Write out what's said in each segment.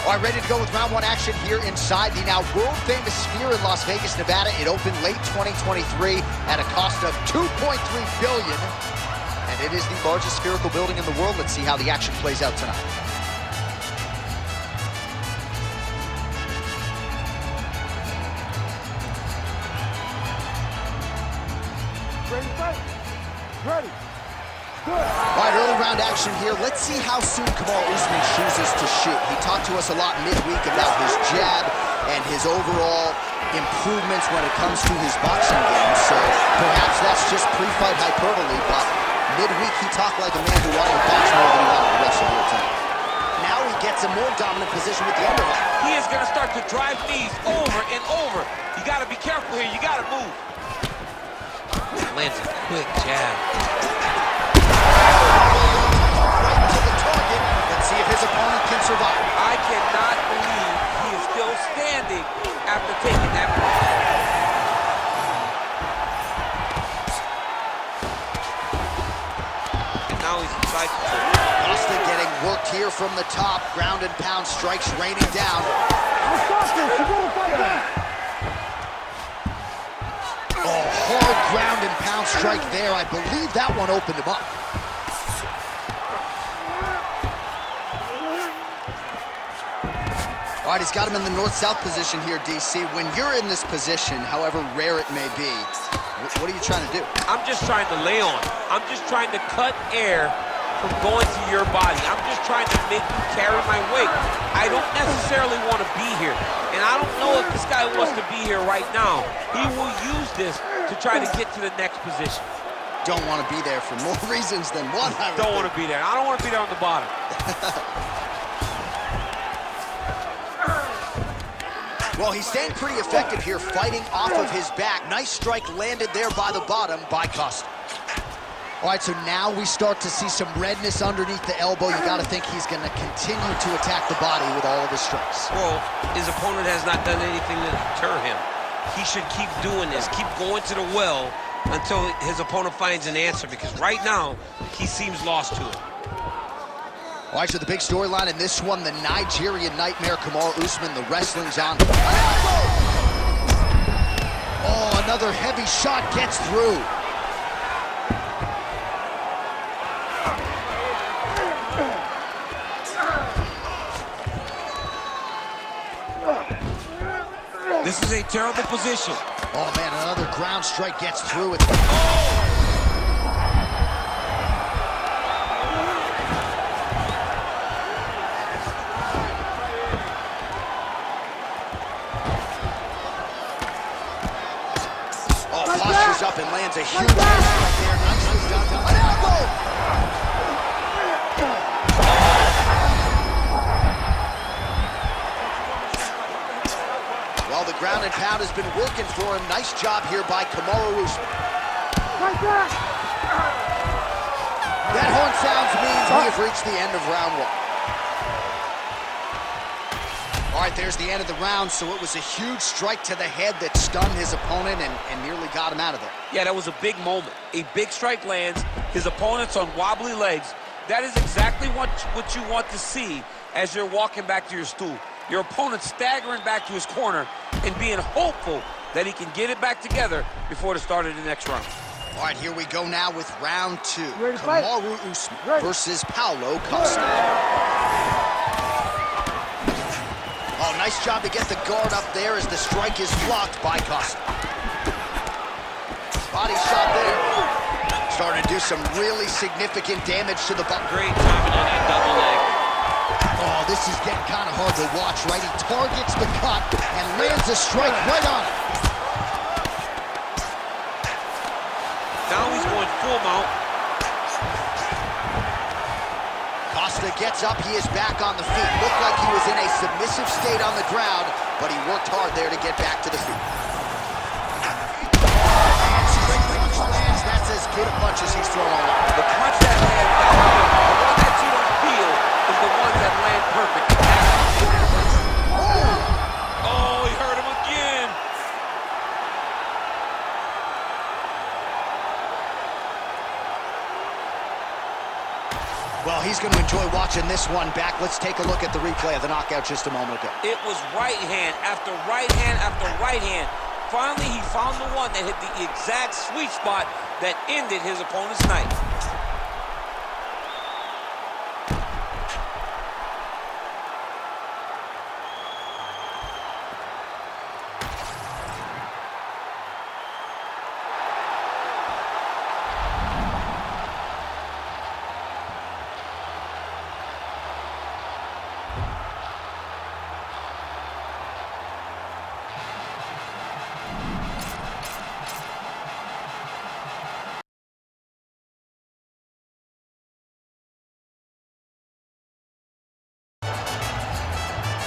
All right, ready to go with round one action here inside the now world-famous Sphere in Las Vegas, Nevada. It opened late 2023 at a cost of $2.3 billion. And it is the largest spherical building in the world. Let's see how the action plays out tonight. Ready to fight? Ready. Good. All right, early round action here. Let's see how soon Kamaru Usman chooses to shoot. He talked to us a lot midweek about his jab and his overall improvements when it comes to his boxing game. So perhaps that's just pre-fight hyperbole, but midweek he talked like a man who wanted to box more than he wanted to wrestle here tonight. Now he gets a more dominant position with the underhook. He is going to start to drive knees over and over. You got to be careful here. You got to move. Lands a quick jab. Right to the target. Let's see if his opponent can survive. I cannot believe he is still standing after taking that move. And now he's inside control. Costa getting worked here from the top. Ground and pound strikes raining down. I'll stop this. You gotta fight back. Oh, hard ground and pound strike there. I believe that one opened him up. All right, he's got him in the north-south position here, DC. When you're in this position, however rare it may be, what are you trying to do? I'm just trying to lay on. I'm just trying to cut air from going to your body. I'm just trying to make you carry my weight. I don't necessarily want to be here. And I don't know if this guy wants to be here right now. He will use this to try to get to the next position. Don't want to be there for more reasons than one. Don't want to be there. I don't want to be there on the bottom. Well, he's staying pretty effective here, fighting off of his back. Nice strike landed there by the bottom by Costa. All right, so now we start to see some redness underneath the elbow. You got to think he's going to continue to attack the body with all of his strikes. Well, his opponent has not done anything to deter him. He should keep doing this, keep going to the well until his opponent finds an answer, because right now, he seems lost to it. All right, so the big storyline in this one, the Nigerian Nightmare, Kamaru Usman, the wrestling's on. Oh, another heavy shot gets through. This is a terrible position. Oh, man, another ground strike gets through it. Postures up and lands a huge strike there. Nicely done. An elbow! Well, the ground and pound has been working for him. Nice job here by Kamaru Usman. That horn sounds means we have reached the end of round one. All right, there's the end of the round, so it was a huge strike to the head that stunned his opponent and nearly got him out of there. Yeah, that was a big moment. A big strike lands, his opponent's on wobbly legs. That is exactly what you want to see as you're walking back to your stool. Your opponent staggering back to his corner and being hopeful that he can get it back together before the start of the next round. All right, here we go now with round two. Ready to fight? Kamaru Usman versus Paulo Costa. Oh, nice job to get the guard up there as the strike is blocked by Costa. Body shot there. Starting to do some really significant damage to the butt. Great timing on that double leg. Oh, this is getting kind of hard to watch, right? He targets the cut and lands a strike right on it. Now he's going full mount. Costa gets up, he is back on the feet. Looked like he was in a submissive state on the ground, but he worked hard there to get back to the feet. And straight punch lands, that's as good a punch as he's thrown all night. The punch that lands down here, the one that you don't feel is the one that lands perfect. Oh, he hurt him again. Well, he's going to enjoy watching this one back. Let's take a look at the replay of the knockout just a moment ago. It was right hand after right hand after right hand. Finally, he found the one that hit the exact sweet spot that ended his opponent's night.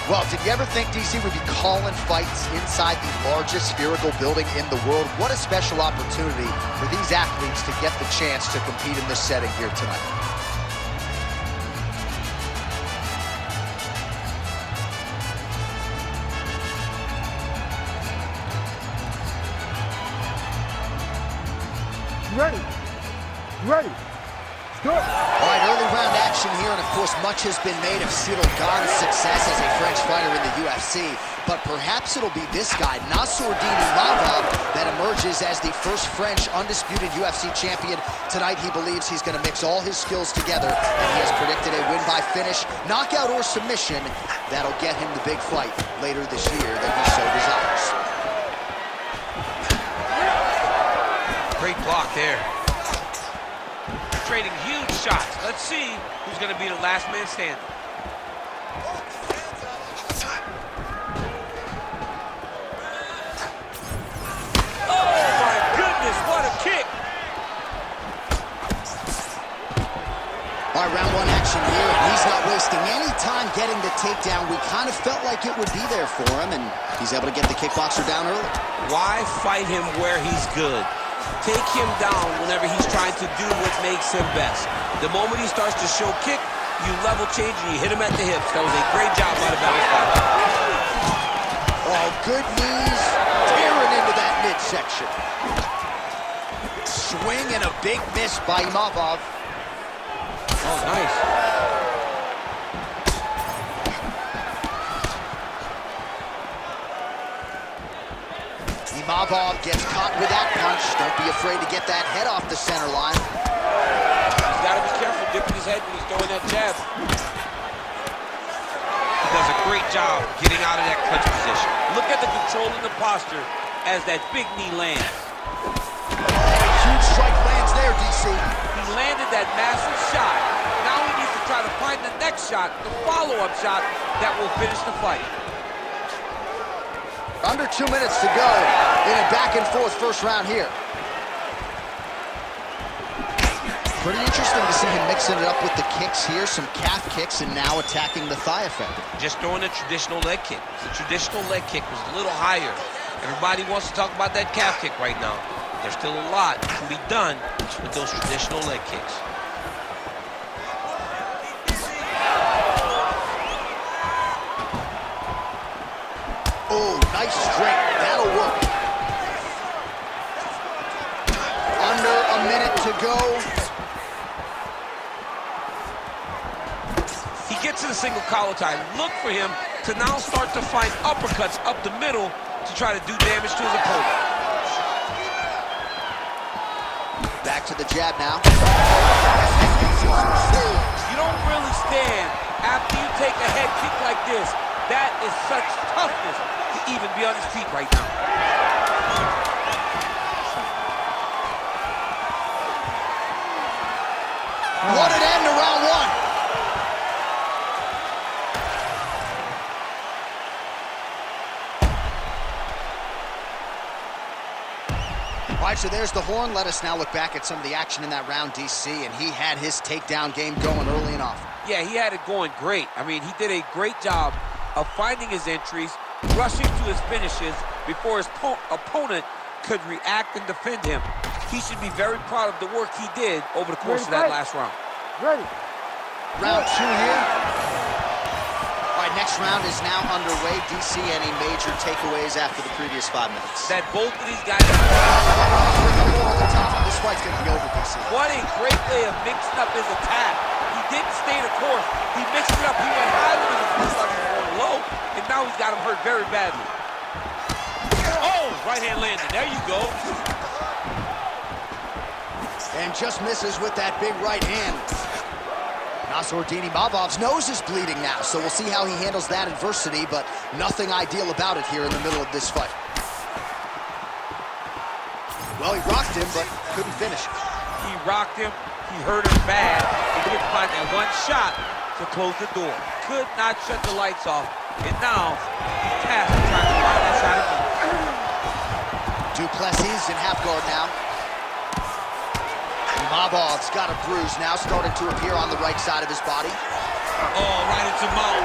Well, did you ever think DC would be calling fights inside the largest spherical building in the world? What a special opportunity for these athletes to get the chance to compete in this setting here tonight. Ready. Ready. Good. All right, early round action here, and of course, much has been made of Cyril Gane's success as a French fighter in the UFC, but perhaps it'll be this guy, Nassourdine Imavov, that emerges as the first French undisputed UFC champion. Tonight, he believes he's going to mix all his skills together, and he has predicted a win by finish, knockout or submission. That'll get him the big fight later this year that he so desires. Great block there. Trading huge shots. Let's see who's going to be the last man standing. Oh, my goodness, what a kick. All right, round one action here, and he's not wasting any time getting the takedown. We kind of felt like it would be there for him, and he's able to get the kickboxer down early. Why fight him where he's good? Take him down whenever he's trying to do what makes him best. The moment he starts to show kick, you level change and you hit him at the hips. That was a great job by the battle fighter. Oh, good knees, tearing into that midsection. Swing and a big miss by Imavov. Oh, nice. Imavov gets caught with that punch. Don't be afraid to get that head off the center line. He's got to be careful dipping his head when he's throwing that jab. He does a great job getting out of that clinch position. Look at the control in the posture as that big knee lands. Huge strike lands there, DC. He landed that massive shot. Now he needs to try to find the next shot, the follow-up shot that will finish the fight. Under 2 minutes to go in a back-and-forth first round here. Pretty interesting to see him mixing it up with the kicks here, some calf kicks, and now attacking the thigh effectively. Just throwing a traditional leg kick. The traditional leg kick was a little higher. Everybody wants to talk about that calf kick right now. There's still a lot that can be done with those traditional leg kicks. Oh, nice straight. That'll work. Under a minute to go. He gets to the single collar tie. Look for him to now start to find uppercuts up the middle to try to do damage to his opponent. Back to the jab now. You don't really stand after you take a head kick like this. That is such toughness to even be on his feet right now. What an end to round one. All right, so there's the horn. Let us now look back at some of the action in that round, DC, and he had his takedown game going early and often. Yeah, he had it going great. I mean, he did a great job of finding his entries, rushing to his finishes before his opponent could react and defend him. He should be very proud of the work he did over the course of that last round. Ready. Round two here. All right, next round is now underway. DC, any major takeaways after the previous 5 minutes? That both of these guys... This fight's going to be over, DC. What a great way of mixing up his attack. He didn't stay the course. He mixed it up. He went high when the first time he was going low, and now he's got him hurt very badly. Oh, right hand landing. There you go. And just misses with that big right hand. Nassourdini Mavov's nose is bleeding now, so we'll see how he handles that adversity, but nothing ideal about it here in the middle of this fight. Well, he rocked him, but couldn't finish. He rocked him. He hurt him bad. He couldn't find that one shot to close the door. Could not shut the lights off. And now, he's tasked with trying to find that shot again. Duplessis in half guard now. Mavov's got a bruise now, starting to appear on the right side of his body. Oh, right into mouth.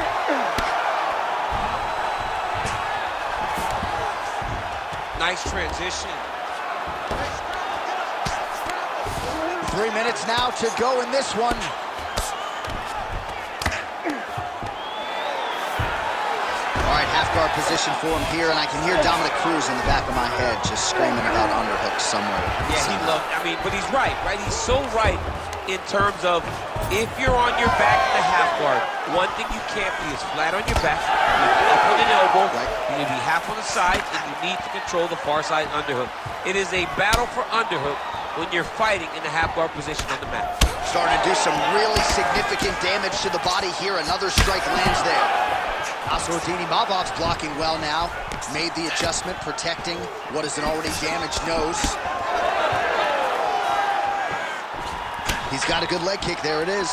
Nice transition. 3 minutes now to go in this one. All right, half guard position for him here, and I can hear Dominic Cruz in the back of my head just screaming about underhooks somewhere. Yeah, he loved, but he's right? He's so right in terms of if you're on your back in the half guard, one thing you can't be is flat on your back. You need to up with an elbow. Right. You need to be half on the side, and you need to control the far side underhook. It is a battle for underhook when you're fighting in the half guard position on the mat. Starting to do some really significant damage to the body here. Another strike lands there. Nassourdini Mavov's blocking well now. Made the adjustment, protecting what is an already damaged nose. He's got a good leg kick. There it is.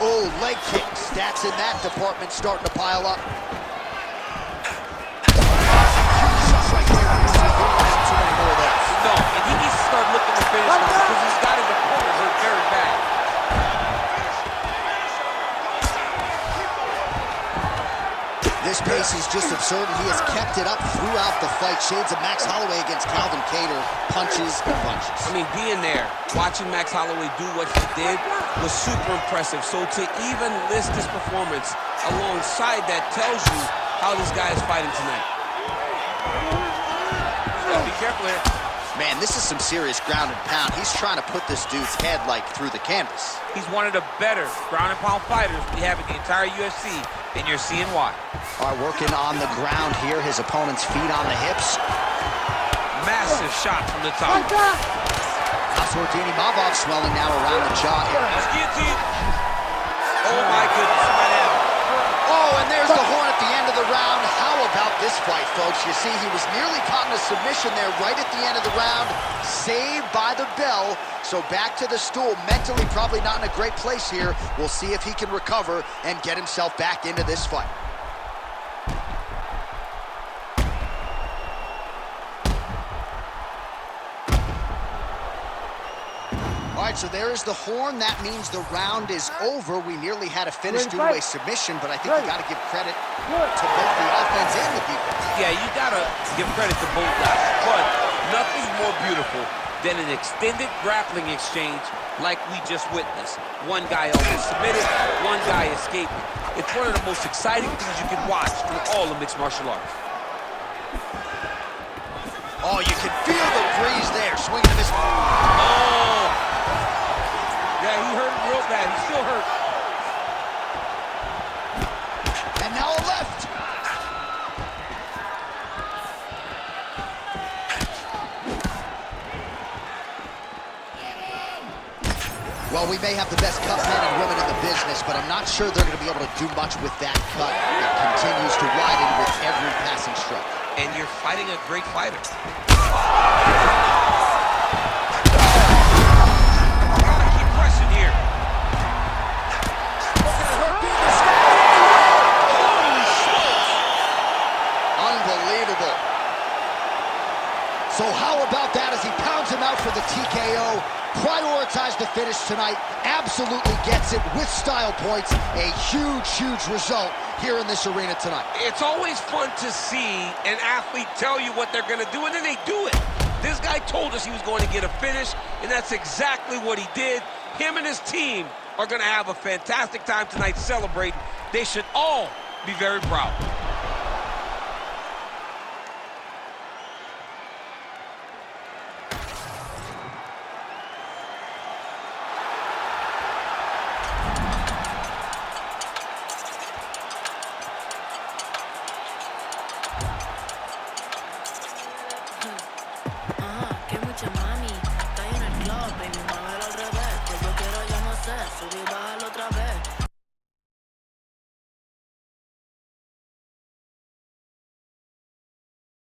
Oh, leg kick. Stats in that department starting to pile up. Shots right there. Too many more of those. No, and he needs to start looking to finish now because he's got his opponent hurt very bad. This pace is just absurd, and he has kept it up throughout the fight. Shades of Max Holloway against Calvin Kattar, punches and punches. Being there, watching Max Holloway do what he did was super impressive. So to even list this performance alongside that tells you how this guy is fighting tonight. Gotta be careful here. Man, this is some serious ground and pound. He's trying to put this dude's head, like, through the canvas. He's one of the better ground and pound fighters we have in the entire UFC, and you're seeing why. All right, working on the ground here. His opponent's feet on the hips. Massive shot from the top. Nassourdini Mavov swelling now around the jaw area. Let's guillotine. Oh, my goodness. What happened? Oh, and there's the horn at the end of the round. How about this fight, folks? You see, he was nearly caught in a submission there right at the end of the round. Saved by the bell. So back to the stool. Mentally probably not in a great place here. We'll see if he can recover and get himself back into this fight. All right, so there is the horn. That means the round is over. We nearly had a finish due to a submission, but I think you got to give credit to both the offense and the defense. Yeah, you got to give credit to both guys, but nothing's more beautiful than an extended grappling exchange like we just witnessed. One guy almost submitted, one guy escaped. It's one of the most exciting things you can watch in all of mixed martial arts. Oh, you can feel the breeze there, swinging to this. Oh! Yeah, he hurt real bad. He's still hurt. And now a left. Well, we may have the best cut men and women in the business, but I'm not sure they're going to be able to do much with that cut. It continues to widen with every passing stroke. And you're fighting a great fighter. So how about that as he pounds him out for the TKO? Prioritized the finish tonight. Absolutely gets it with style points. A huge, huge result here in this arena tonight. It's always fun to see an athlete tell you what they're going to do, and then they do it. This guy told us he was going to get a finish, and that's exactly what he did. Him and his team are going to have a fantastic time tonight celebrating. They should all be very proud. sé, subir, bajarlo otra vez.